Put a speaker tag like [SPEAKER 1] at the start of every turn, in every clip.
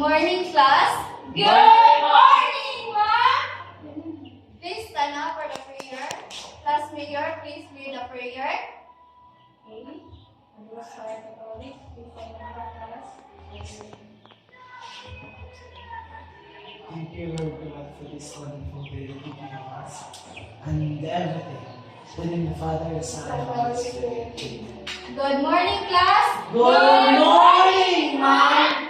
[SPEAKER 1] morning, class.
[SPEAKER 2] Good morning, ma'am.
[SPEAKER 1] Please stand up for the prayer. Class Mayor, please lead the prayer. Okay.
[SPEAKER 3] Thank you, Lord God, for this wonderful day that you give us and everything. In the Father, Son, and Holy Spirit. Amen.
[SPEAKER 1] Good morning, class.
[SPEAKER 2] Good morning, ma'am.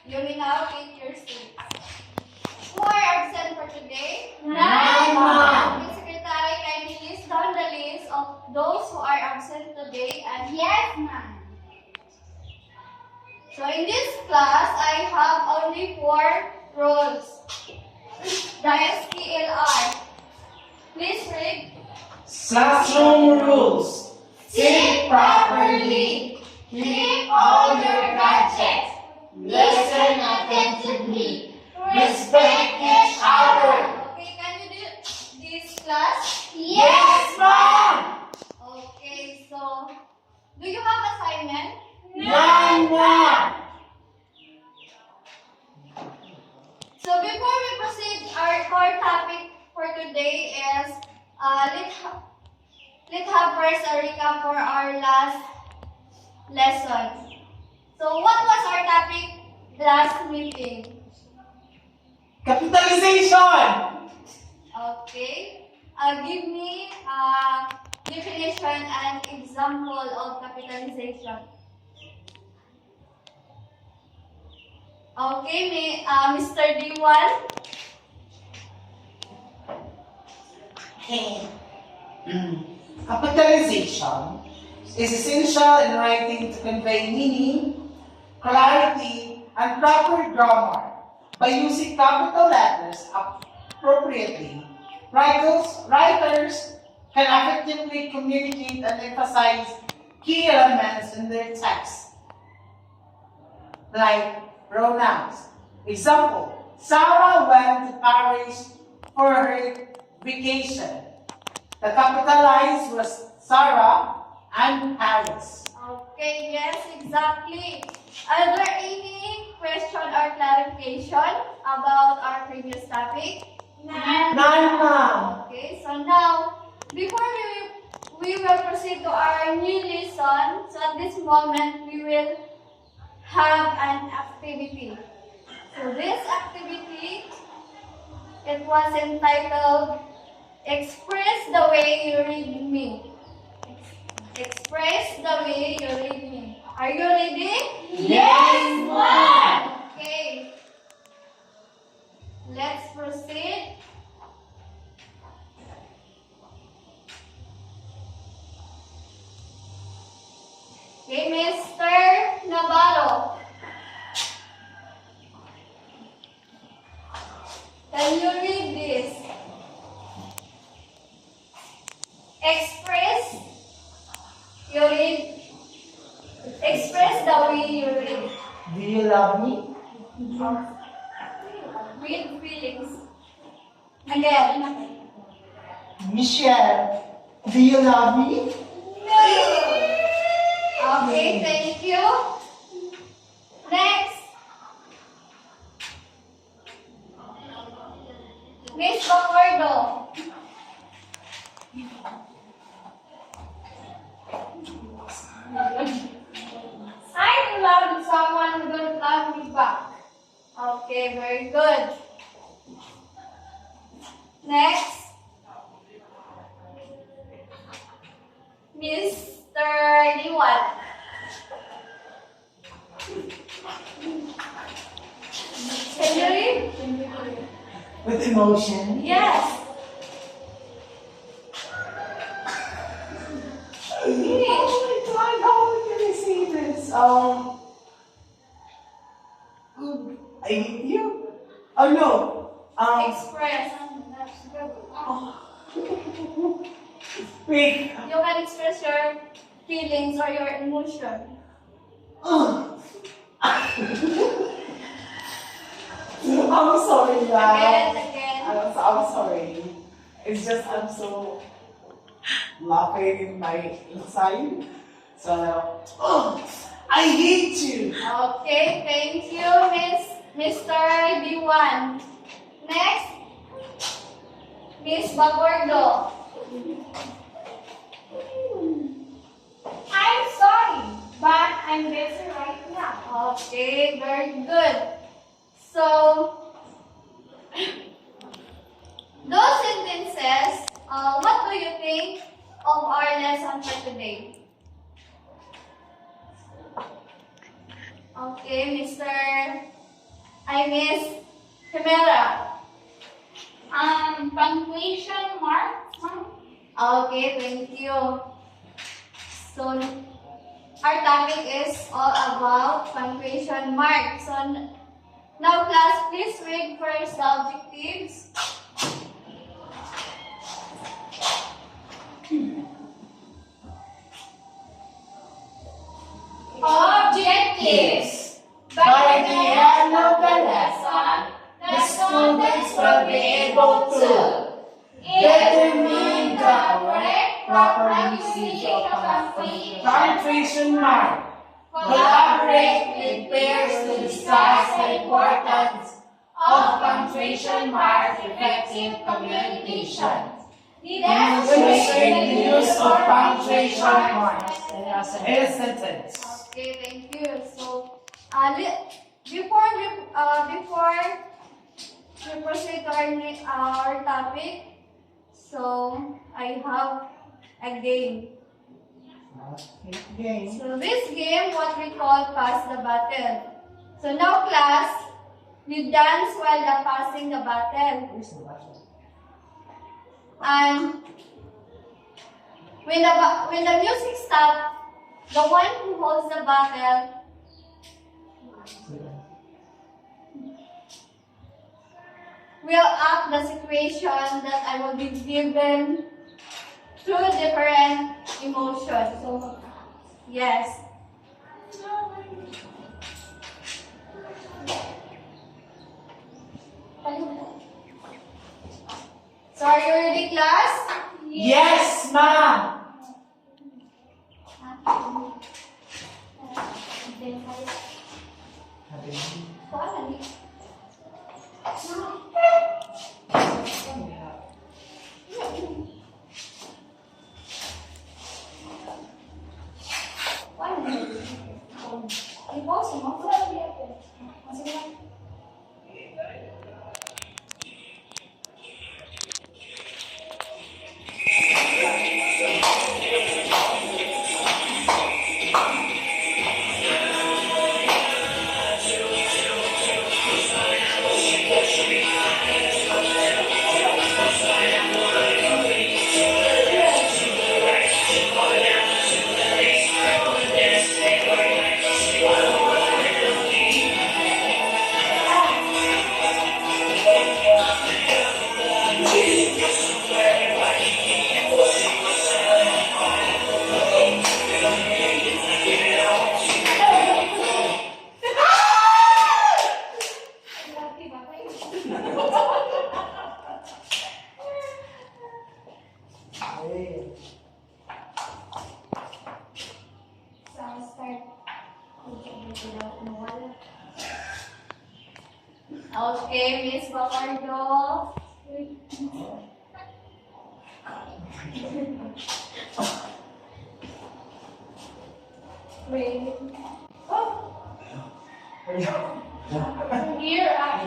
[SPEAKER 1] You may now take your seats. Who are absent for today?
[SPEAKER 2] Nine, ma'am.
[SPEAKER 1] The secretary kindly list down the list of those who are absent today. And
[SPEAKER 2] Yes, ma'am.
[SPEAKER 1] so in this class, I have only 4 roles. The SPLR. Please read.
[SPEAKER 3] Classroom rules.
[SPEAKER 2] Sit properly. Keep all your gadgets. Listen attentively. Respect each other.
[SPEAKER 1] Okay, can you do this class?
[SPEAKER 2] Yes, ma'am.
[SPEAKER 1] Okay, so do you have assignment?
[SPEAKER 2] Nine, ma'am.
[SPEAKER 1] So before we proceed, our core topic for today is let's have first a recap for our last lesson. So what was our topic last meeting?
[SPEAKER 3] Capitalization!
[SPEAKER 1] Okay. Give me a definition and example of capitalization. Okay, Mr. D1.
[SPEAKER 3] Okay. Capitalization is essential in writing to convey meaning, clarity, and proper grammar. By using capital letters appropriately, writers can effectively communicate and emphasize key elements in their text, like pronouns. Example, Sarah went to Paris for her vacation. The capitalized was Sarah and Paris.
[SPEAKER 1] Okay, yes, exactly. Are there any question or clarification about our previous topic?
[SPEAKER 2] Nine.
[SPEAKER 3] None, ma'am.
[SPEAKER 1] Okay, so now, before we will proceed to our new lesson, so at this moment, we will have an activity. So this activity, it was entitled, Express the Way You Read Me. Express the way you read me. Are you ready?
[SPEAKER 2] Yes, ma'am.
[SPEAKER 1] Okay. Let's proceed. Okay, Mr. Navarro. Can you read this? Express the way you read.
[SPEAKER 3] Do you love me?
[SPEAKER 1] With feelings. Again.
[SPEAKER 3] Michelle, do you love me?
[SPEAKER 1] Okay, thank you. Next. Miss Bacordо. I'm in love with someone who don't love me back. Okay, very good. Next. Mr. Liwan. Can you read?
[SPEAKER 3] With emotion?
[SPEAKER 1] Yes.
[SPEAKER 3] Oh my God, how can I say this? I hate you? Oh no.
[SPEAKER 1] Express.
[SPEAKER 3] Wait.
[SPEAKER 1] You can express your feelings or your emotion.
[SPEAKER 3] I'm sorry, guys.
[SPEAKER 1] Again.
[SPEAKER 3] I'm sorry. It's just I'm so laughing in my inside. So, I hate you.
[SPEAKER 1] Okay, thank you, Miss Mr. D1. Next, Miss Bagordo.
[SPEAKER 4] I'm sorry, but I'm busy right now.
[SPEAKER 1] Okay, very good. So, those sentences, what do you think of our lesson for today? Okay, Miss Chimera.
[SPEAKER 4] Punctuation marks, ma'am.
[SPEAKER 1] Okay, thank you. So, our topic is all about punctuation marks. So, now class, please read first the objectives.
[SPEAKER 4] Objectives.
[SPEAKER 2] By the end of the lesson, the students will be able to determine the correct proper usage of punctuation mark, collaborate with peers to discuss the importance of punctuation mark effective communication, demonstrate the use of punctuation marks in a sentence.
[SPEAKER 1] Okay, thank you. So, before we proceed to our topic, so I have a game. So this game, what we call pass the baton. So now class, we dance while passing the baton. And when the music stops, the one who holds the baton will act the situation that I will be given through different emotions. So, yes. So, are you ready, class?
[SPEAKER 2] Yes, ma'am.
[SPEAKER 1] Okay, Miss Bacardo. Wait.
[SPEAKER 4] Here are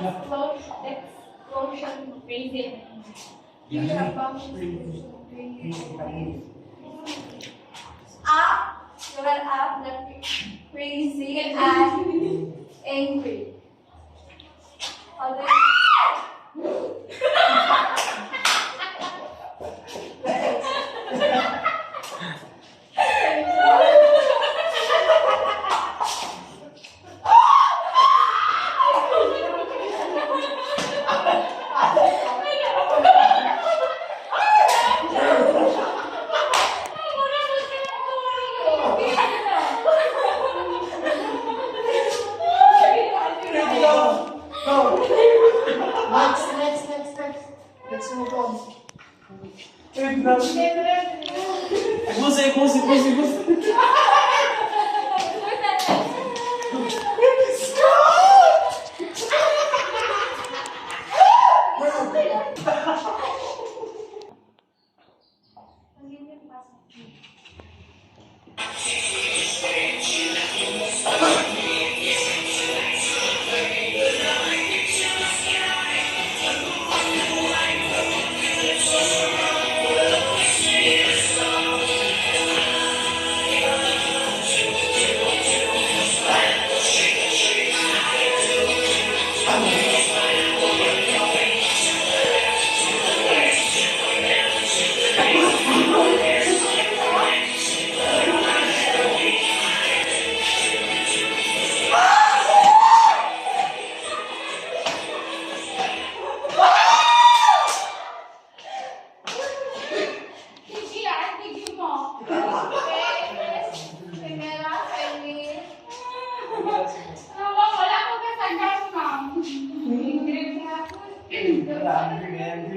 [SPEAKER 4] explosion breathing. Here are bombs.
[SPEAKER 1] Up, you will up the crazy and angry.
[SPEAKER 3] Let's move on.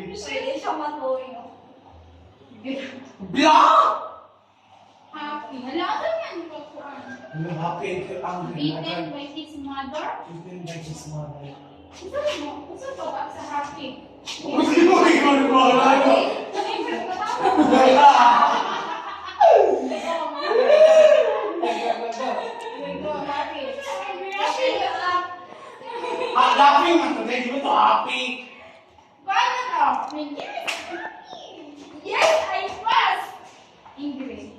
[SPEAKER 1] Pwede siya matuyo.
[SPEAKER 3] Blank!
[SPEAKER 4] Happy. Hala, ano yan?
[SPEAKER 3] Ano happy and angry?
[SPEAKER 4] Beaten by his mother.
[SPEAKER 3] Beaten by his mother.
[SPEAKER 4] Ito mo. Ito to sa happy.
[SPEAKER 3] Hindi mo ikaw na bahala ko. Laughing man today, di ba to happy?
[SPEAKER 4] Paano to? Yes, I passed! English.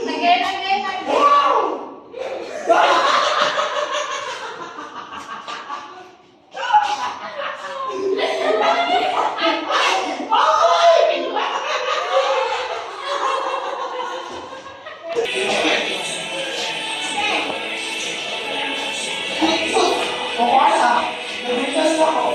[SPEAKER 1] Again.
[SPEAKER 3] O kaya, nabigyan ako.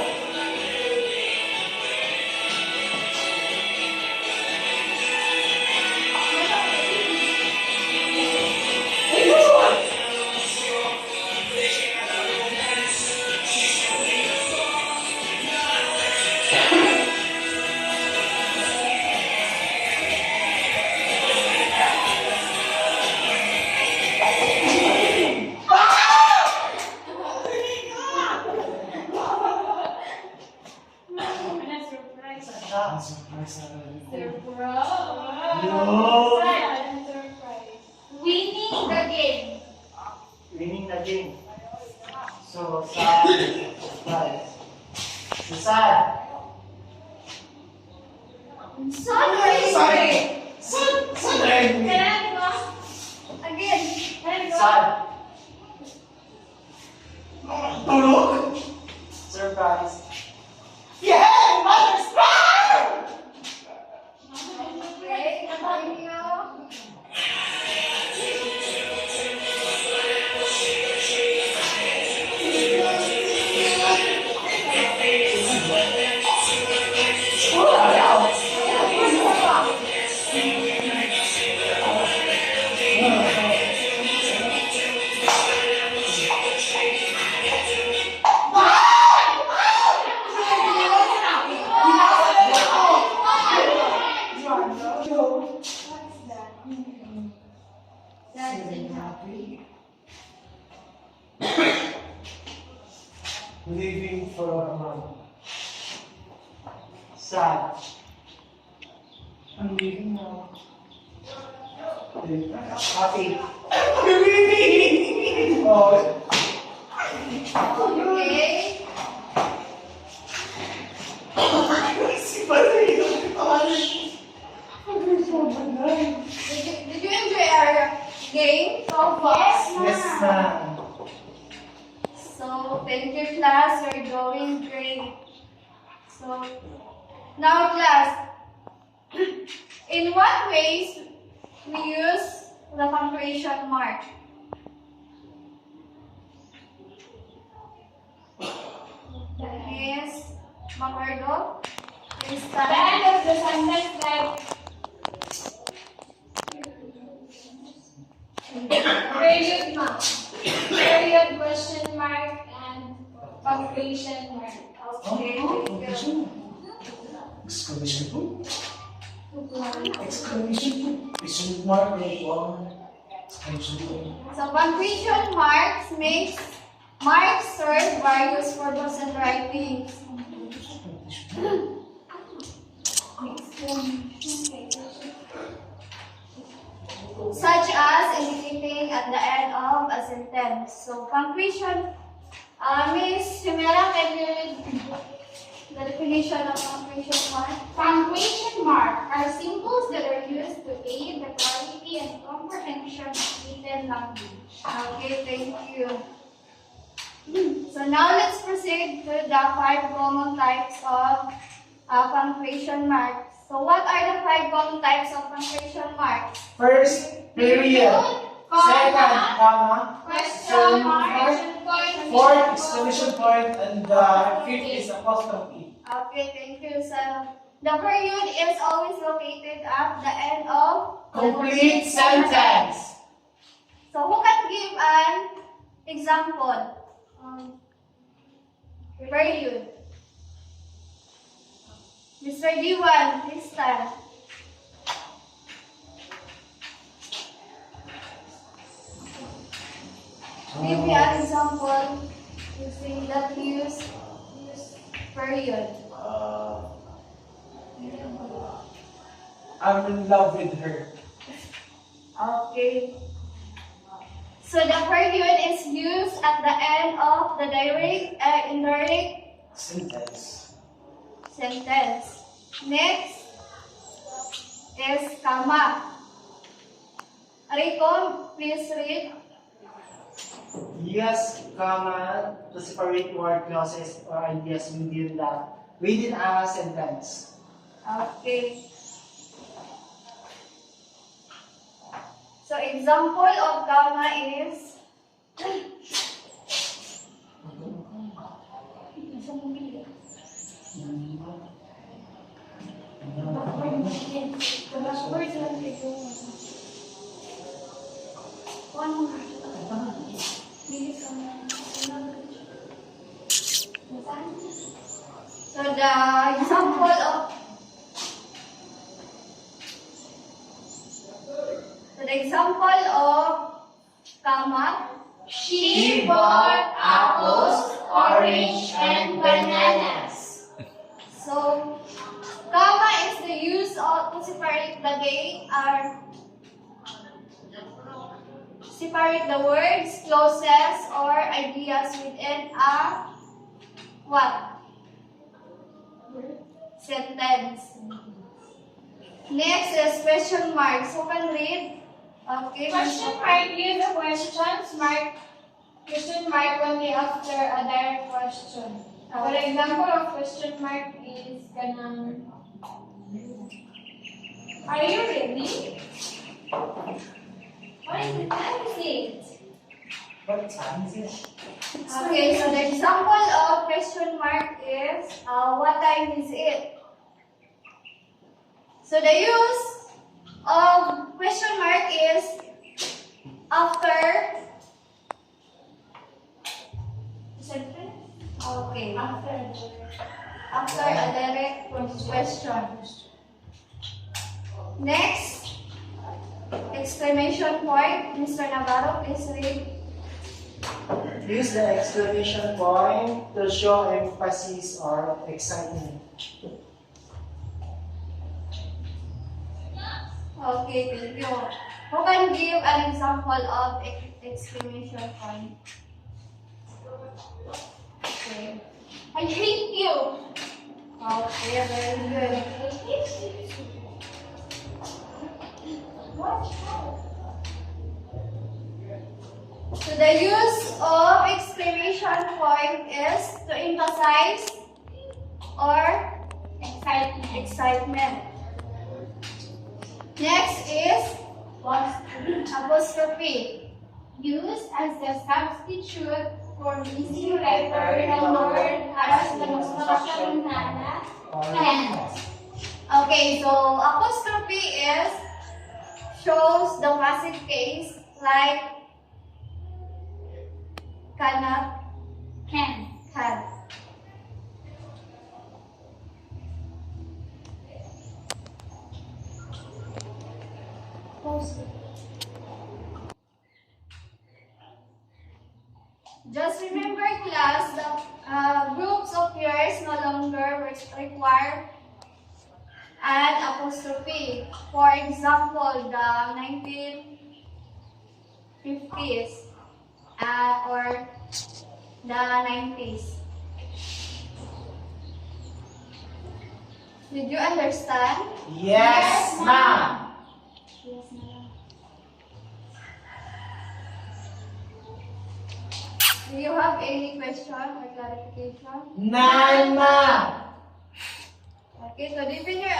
[SPEAKER 3] Ah, surprise na rin.
[SPEAKER 1] Winning the game.
[SPEAKER 2] Winning the game. So, sad. Surprise. Si sad.
[SPEAKER 1] Sorry.
[SPEAKER 3] Sorry!
[SPEAKER 1] Again.
[SPEAKER 2] Sad.
[SPEAKER 3] Tulog?
[SPEAKER 2] Surprise.
[SPEAKER 3] Yeah! Mother's proud!
[SPEAKER 1] Okay, continue.
[SPEAKER 3] Living for a month.
[SPEAKER 2] Sad.
[SPEAKER 3] I'm leaving now.
[SPEAKER 2] Happy.
[SPEAKER 3] Oh,
[SPEAKER 1] Okay.
[SPEAKER 3] si Padre.
[SPEAKER 1] Did you enjoy our game so far?
[SPEAKER 3] Yes, ma'am.
[SPEAKER 1] So, thank you, class. You're doing great. So, now, class, in what ways we use the punctuation mark? Yes, Macardo. Please
[SPEAKER 4] The end
[SPEAKER 1] start.
[SPEAKER 4] of the sentence like period mark, period question mark, and punctuation mark.
[SPEAKER 1] Okay, thank you.
[SPEAKER 3] Exclamation point. Exclamation point. Exclamation mark. Exclamation point.
[SPEAKER 1] So, punctuation marks serve various purposes in writing. Such as indicating at the end of a sentence. So, punctuation, Miss Humera, can you read the definition of punctuation mark?
[SPEAKER 4] Punctuation mark are symbols that are used to aid the clarity and comprehension of written language.
[SPEAKER 1] Okay, thank you. So now let's proceed to the 5 common types of punctuation marks. So what are the 5 common types of punctuation marks?
[SPEAKER 3] First, period. Second, comma.
[SPEAKER 4] Question mark,
[SPEAKER 3] Fourth, exclamation point. And the fifth is apostrophe.
[SPEAKER 1] Okay, thank you. So the period is always located at the end of the
[SPEAKER 3] Complete sentence.
[SPEAKER 1] So who can give an example? Period. Mr. D1, please start. Give me an example using that use period.
[SPEAKER 3] I'm in love with her.
[SPEAKER 1] Okay. So the period is used at the end of the direct and indirect
[SPEAKER 3] Sentence.
[SPEAKER 1] sentence. Next is comma. Rico, please read.
[SPEAKER 5] Use comma to separate word clauses or ideas within a sentence.
[SPEAKER 1] Okay. So example of comma is so the example of comma,
[SPEAKER 2] She bought apples, orange, and bananas.
[SPEAKER 1] so comma is the use of to separate the day or separate the words, clauses, or ideas within a what? Sentence. Next is question marks. Who can read? Okay.
[SPEAKER 4] Question mark, use the question mark only after a direct question. For example of question mark is ganang, are you ready? What is the time is it?
[SPEAKER 5] What time is it?
[SPEAKER 1] Okay, so the example of question mark is what time is it? So the use of question mark is after okay after a direct question. Next, exclamation point. Mr. Navarro, please read.
[SPEAKER 5] Use the exclamation point to show emphasis or excitement.
[SPEAKER 1] Okay, thank you. Who can give an example of exclamation point? Okay.
[SPEAKER 4] I hate you.
[SPEAKER 1] Okay, very good. So the use of exclamation point is to emphasize or excitement. Next is apostrophe.
[SPEAKER 4] Used as the substitute for missing letter when word has the construction nana and.
[SPEAKER 1] Okay, so apostrophe is shows the passive case like cannot,
[SPEAKER 4] Can.
[SPEAKER 1] Just remember, class, the groups of years no longer require an apostrophe. For example, the 1950s or the 90s. Did you understand?
[SPEAKER 3] Yes, ma'am.
[SPEAKER 1] Yes, ma'am. Do you have any question or clarification?
[SPEAKER 3] Nine, ma'am.
[SPEAKER 1] Okay, so deepen your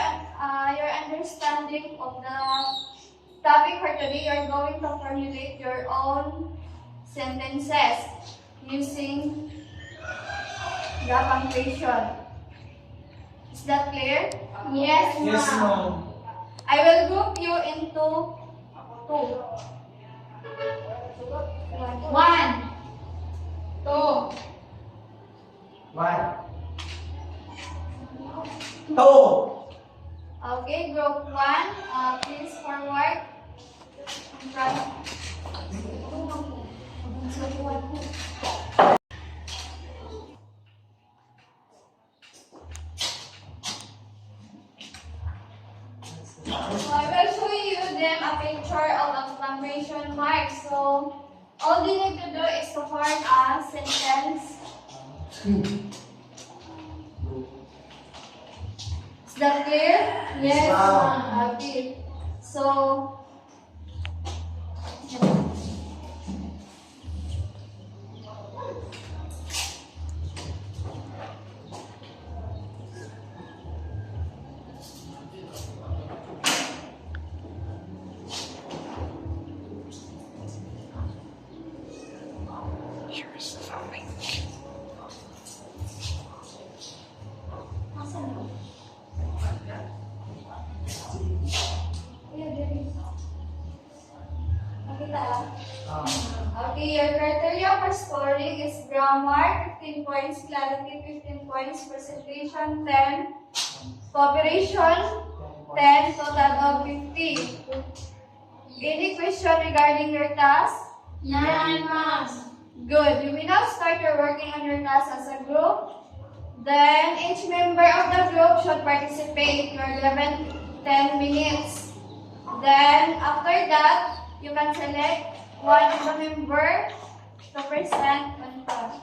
[SPEAKER 1] understanding of the topic for today. You're going to formulate your own sentences using the punctuation. Is that clear?
[SPEAKER 4] Yes,
[SPEAKER 3] Yes,
[SPEAKER 4] ma'am.
[SPEAKER 3] ma'am.
[SPEAKER 1] I will group you into two.
[SPEAKER 3] To.
[SPEAKER 1] Okay, group 1, please forward. In front. So I will show you them a picture of exclamation mark. So all you need to do is to form a sentence. Is that clear? Yes. Okay. So okay, your criteria for scoring is grammar, 15 points, clarity, 15 points, presentation, 10, cooperation, 10, total of 50. Any question regarding your task?
[SPEAKER 4] None, ma'am.
[SPEAKER 1] Good. You will now start your working on your task as a group. Then each member of the group should participate your 10 minutes. Then after that, you can select one of the member to present on task.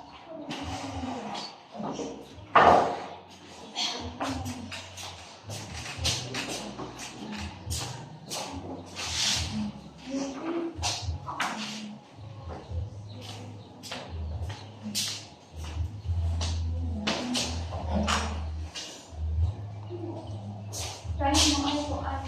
[SPEAKER 1] Try mo ay kuan.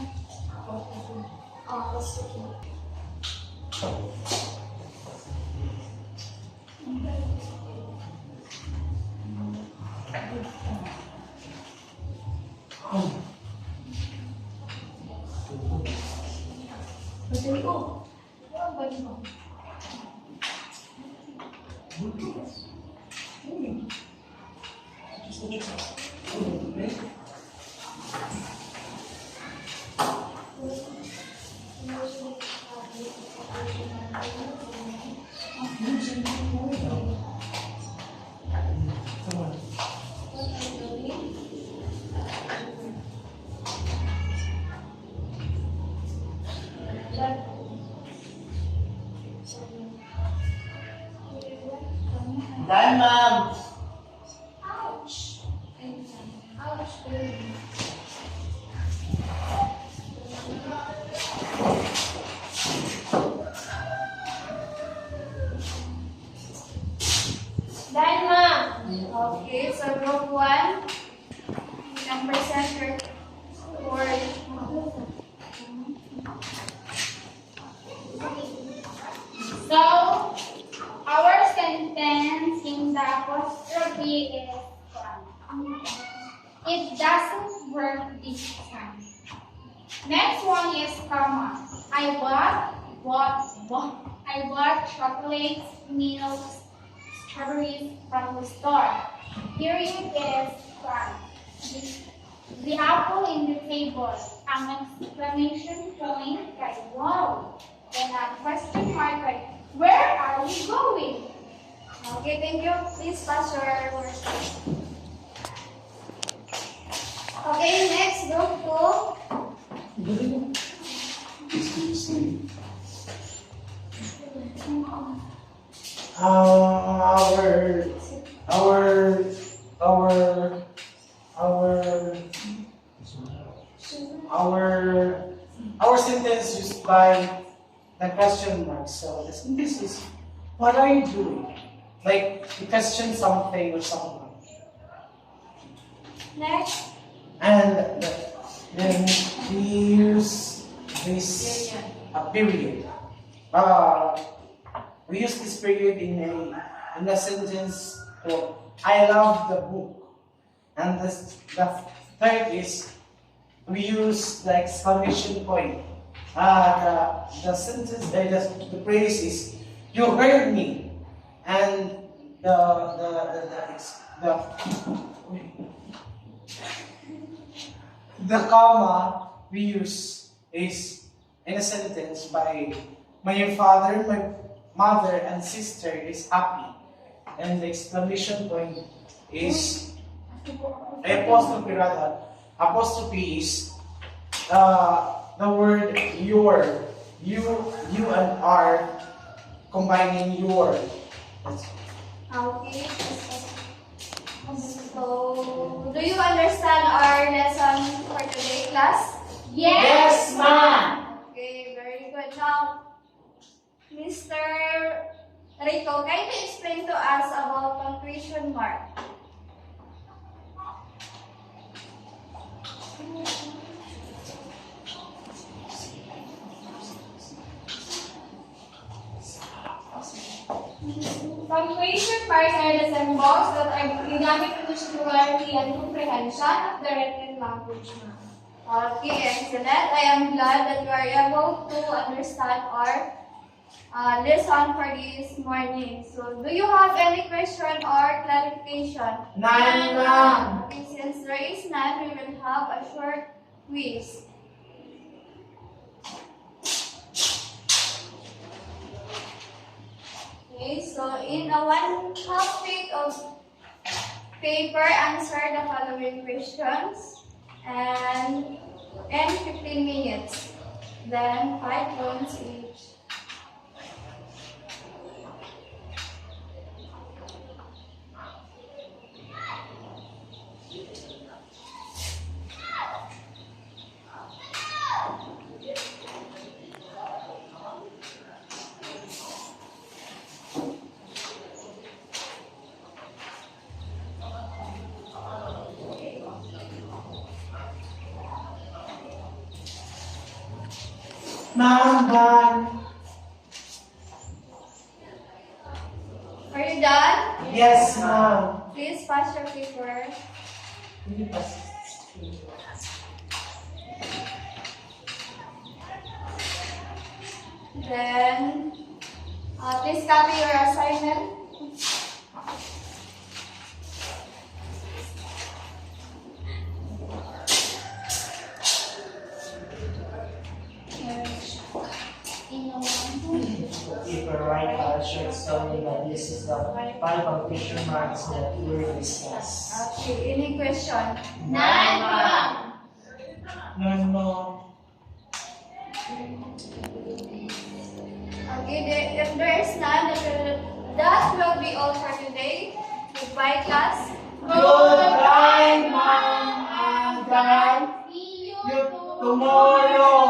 [SPEAKER 1] Sige.
[SPEAKER 3] Done, ma'am.
[SPEAKER 1] Ouch. Ouch, baby.
[SPEAKER 4] Done, ma'am.
[SPEAKER 1] Okay, so group 1, you can present your word.
[SPEAKER 4] So, our sentence in the apostrophe is it doesn't work this time. Next one is comma. I bought chocolates, milk, strawberries from the store. Period is fine. The apple in the table. An exclamation point like wow. Then a question mark like where are we going?
[SPEAKER 1] Okay, thank you. Please pass your work. Okay, next group 2.
[SPEAKER 3] Our sentence used by the question mark. So the sentence is, what are you doing? Like you question something or someone.
[SPEAKER 1] Next.
[SPEAKER 3] And then we use this period. We use this period in a sentence to I love the book. And the third is we use the exclamation point. The sentence, the phrase is you heard me, and the the comma we use is in a sentence by my father, my mother, and sister is happy. And the exclamation point is apostrophe rather. Apostrophe is the word your. You and are combining your.
[SPEAKER 1] Okay. So, do you understand our lesson for today, class?
[SPEAKER 2] Yes, ma'am.
[SPEAKER 1] Okay, very good. Now, Mr. Rico, can you explain to us about punctuation mark?
[SPEAKER 4] Punctuation marks are the symbols that are ginamit to show clarity and comprehension of the written language.
[SPEAKER 1] Okay, excellent. I am glad that you are able to understand our lesson for this morning. So, do you have any question or clarification?
[SPEAKER 2] None, ma'am.
[SPEAKER 1] Okay, since there is none, we will have a short quiz. Okay, so in a one-half page of paper, answer the following questions and in 15 minutes. Then 5 points each.
[SPEAKER 3] Ma'am, done.
[SPEAKER 1] Are you done?
[SPEAKER 3] Yes, ma'am.
[SPEAKER 1] Please pass your paper. Then, please copy your assignment.
[SPEAKER 5] If you write a short story that this is the 5 punctuation marks that we will discuss.
[SPEAKER 1] Okay, any question?
[SPEAKER 2] None, ma'am.
[SPEAKER 3] None, ma'am.
[SPEAKER 1] Okay, if there is none, that will be all for today. Goodbye, class.
[SPEAKER 2] Goodbye, ma'am. And
[SPEAKER 4] See you
[SPEAKER 3] Tomorrow.